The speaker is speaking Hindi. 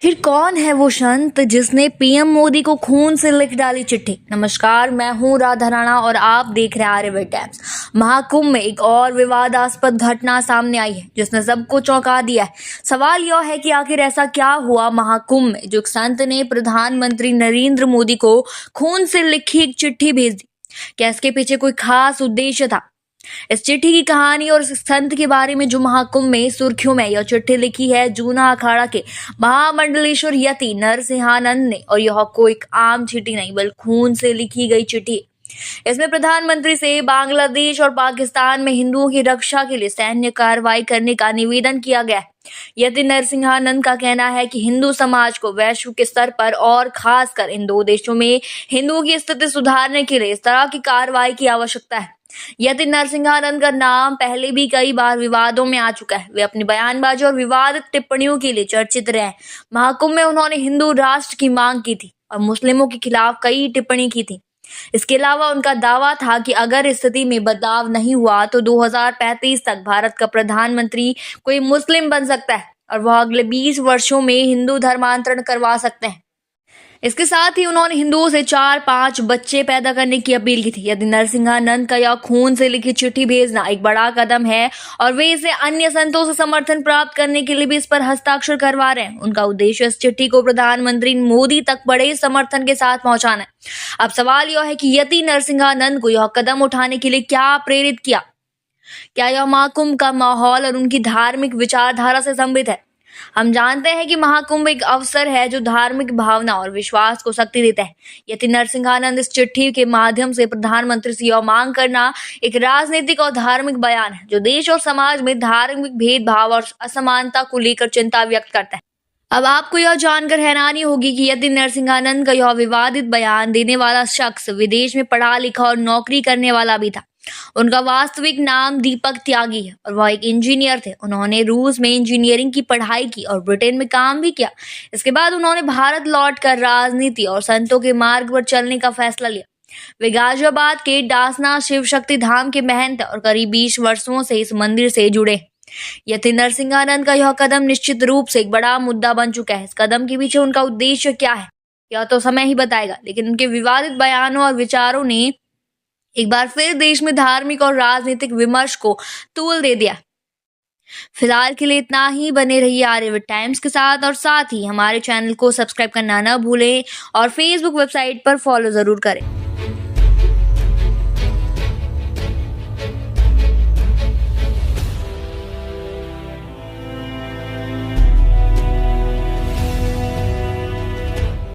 फिर कौन है वो संत जिसने पीएम मोदी को खून से लिख डाली चिट्ठी। नमस्कार, मैं हूं राधा राणा और आप देख रहे हैं आर्यभट्ट टाइम्स। महाकुंभ में एक और विवादास्पद घटना सामने आई है जिसने सबको चौंका दिया है। सवाल यह है कि आखिर ऐसा क्या हुआ महाकुंभ में जो एक संत ने प्रधानमंत्री नरेंद्र मोदी को खून से लिखी एक चिट्ठी भेज दी। क्या इसके पीछे कोई खास उद्देश्य था? इस चिट्ठी की कहानी और इस संत के बारे में जो महाकुंभ में सुर्खियों में यह चिट्ठी लिखी है जूना अखाड़ा के महामंडलेश्वर यति नरसिंहानंद ने, और यह कोई आम चिट्ठी नहीं बल्कि खून से लिखी गई चिट्ठी। इसमें प्रधानमंत्री से बांग्लादेश और पाकिस्तान में हिंदुओं की रक्षा के लिए सैन्य कार्रवाई करने का निवेदन किया गया है। यति नरसिंहानंद का कहना है कि हिंदू समाज को वैश्विक स्तर पर और खासकर इन दो देशों में हिंदुओं की स्थिति सुधारने के लिए इस तरह की कार्रवाई की आवश्यकता है। यति नरसिंहानंद का नाम पहले भी कई बार विवादों में आ चुका है। वे अपनी बयानबाजी और विवादित टिप्पणियों के लिए चर्चित रहे। महाकुंभ में उन्होंने हिंदू राष्ट्र की मांग की थी और मुस्लिमों के खिलाफ कई टिप्पणी की थी। इसके अलावा उनका दावा था कि अगर स्थिति में बदलाव नहीं हुआ तो 2035 तक भारत का प्रधानमंत्री कोई मुस्लिम बन सकता है और वह अगले 20 वर्षों में हिंदू धर्मांतरण करवा सकते हैं। इसके साथ ही उन्होंने हिंदुओं से 4-5 बच्चे पैदा करने की अपील की थी। यदि नरसिंहानंद का यह खून से लिखी चिट्ठी भेजना एक बड़ा कदम है और वे इसे अन्य संतों से समर्थन प्राप्त करने के लिए भी इस पर हस्ताक्षर करवा रहे हैं। उनका उद्देश्य इस चिट्ठी को प्रधानमंत्री मोदी तक बड़े समर्थन के साथ पहुंचाना है। अब सवाल यह है कि यति नरसिंहानंद को यह कदम उठाने के लिए क्या प्रेरित किया? क्या यह महाकुंभ का माहौल और उनकी धार्मिक विचारधारा से संबंधित है? हम जानते हैं कि महाकुंभ एक अवसर है जो धार्मिक भावना और विश्वास को शक्ति देता है। यति नरसिंहानंद इस चिट्ठी के माध्यम से प्रधानमंत्री से यह मांग करना एक राजनीतिक और धार्मिक बयान है जो देश और समाज में धार्मिक भेदभाव और असमानता को लेकर चिंता व्यक्त करता है। अब आपको यह जानकर हैरानी होगी कि यति नरसिंहानंद का यह विवादित बयान देने वाला शख्स विदेश में पढ़ा लिखा और नौकरी करने वाला भी था। उनका वास्तविक नाम दीपक त्यागी है और वह एक इंजीनियर थे। उन्होंने रूस में इंजीनियरिंग की पढ़ाई की और ब्रिटेन में काम भी किया। इसके बाद उन्होंने भारत लौटकर राजनीति और संतों के मार्ग पर चलने का फैसला लिया। वे गाजियाबाद के डासना शिव शक्ति धाम के महंत और करीब 20 वर्षों से इस मंदिर से जुड़े। यति नरसिंहानंद का यह कदम निश्चित रूप से एक बड़ा मुद्दा बन चुका है। इस कदम के पीछे उनका उद्देश्य क्या है यह तो समय ही बताएगा, लेकिन उनके विवादित बयानों और विचारों ने एक बार फिर देश में धार्मिक और राजनीतिक विमर्श को तूल दे दिया। फिलहाल के लिए इतना ही। बने रहिए आर्यभट्ट टाइम्स के साथ और साथ ही हमारे चैनल को सब्सक्राइब करना न भूलें और फेसबुक वेबसाइट पर फॉलो जरूर करें।